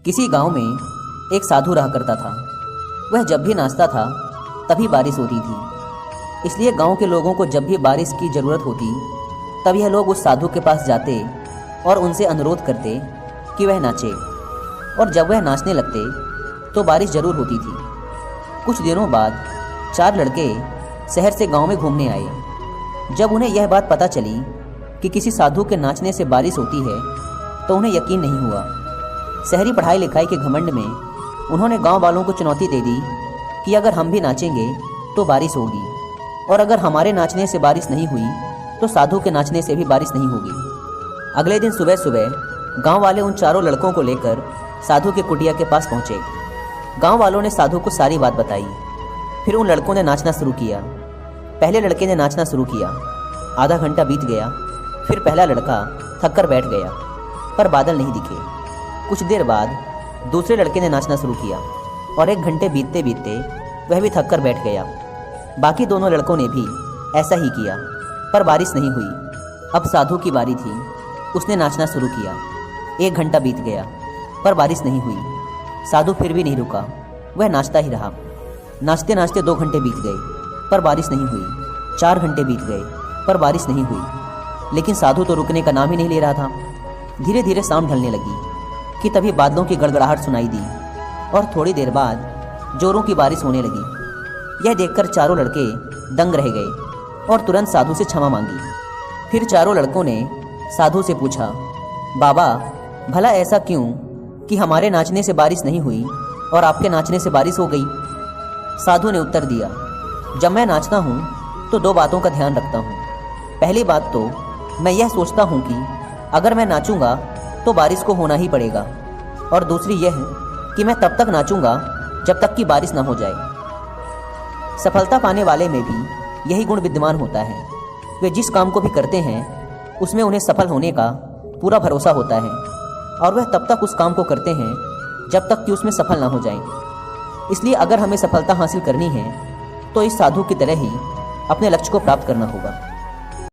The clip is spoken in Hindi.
किसी गांव में एक साधु रहा करता था। वह जब भी नाचता था तभी बारिश होती थी। इसलिए गांव के लोगों को जब भी बारिश की ज़रूरत होती तब यह लोग उस साधु के पास जाते और उनसे अनुरोध करते कि वह नाचे, और जब वह नाचने लगते तो बारिश ज़रूर होती थी। कुछ दिनों बाद 4 लड़के शहर से गांव में घूमने आए। जब उन्हें यह बात पता चली कि किसी साधु के नाचने से बारिश होती है तो उन्हें यकीन नहीं हुआ। शहरी पढ़ाई लिखाई के घमंड में उन्होंने गांव वालों को चुनौती दे दी कि अगर हम भी नाचेंगे तो बारिश होगी, और अगर हमारे नाचने से बारिश नहीं हुई तो साधु के नाचने से भी बारिश नहीं होगी। अगले दिन सुबह सुबह गांव वाले उन चारों लड़कों को लेकर साधु के कुटिया के पास पहुंचे। गांव वालों ने साधु को सारी बात बताई। फिर उन लड़कों ने नाचना शुरू किया। पहले लड़के ने नाचना शुरू किया। आधा घंटा बीत गया। फिर पहला लड़का थक कर बैठ गया, पर बादल नहीं दिखे। कुछ देर बाद दूसरे लड़के ने नाचना शुरू किया, और 1 घंटे बीतते बीतते वह भी थक कर बैठ गया। बाकी दोनों लड़कों ने भी ऐसा ही किया, पर बारिश नहीं हुई। अब साधु की बारी थी। उसने नाचना शुरू किया। 1 घंटा बीत गया, पर बारिश नहीं हुई। साधु फिर भी नहीं रुका, वह नाचता ही रहा। नाचते नाचते 2 घंटे बीत गए, पर बारिश नहीं हुई। 4 घंटे बीत गए, पर बारिश नहीं हुई। लेकिन साधु तो रुकने का नाम ही नहीं ले रहा था। धीरे धीरे शाम ढलने लगी कि तभी बादलों की गड़गड़ाहट सुनाई दी, और थोड़ी देर बाद जोरों की बारिश होने लगी। यह देखकर चारों लड़के दंग रह गए और तुरंत साधु से क्षमा मांगी। फिर चारों लड़कों ने साधु से पूछा, बाबा, भला ऐसा क्यों कि हमारे नाचने से बारिश नहीं हुई और आपके नाचने से बारिश हो गई? साधु ने उत्तर दिया, जब मैं नाचता हूँ तो 2 बातों का ध्यान रखता हूँ। पहली बात तो मैं यह सोचता हूँ कि अगर मैं नाचूंगा तो बारिश को होना ही पड़ेगा, और दूसरी यह कि मैं तब तक नाचूंगा जब तक कि बारिश ना हो जाए। सफलता पाने वाले में भी यही गुण विद्यमान होता है। वे जिस काम को भी करते हैं उसमें उन्हें सफल होने का पूरा भरोसा होता है, और वह तब तक उस काम को करते हैं जब तक कि उसमें सफल ना हो जाएं। इसलिए अगर हमें सफलता हासिल करनी है तो इस साधु की तरह ही अपने लक्ष्य को प्राप्त करना होगा।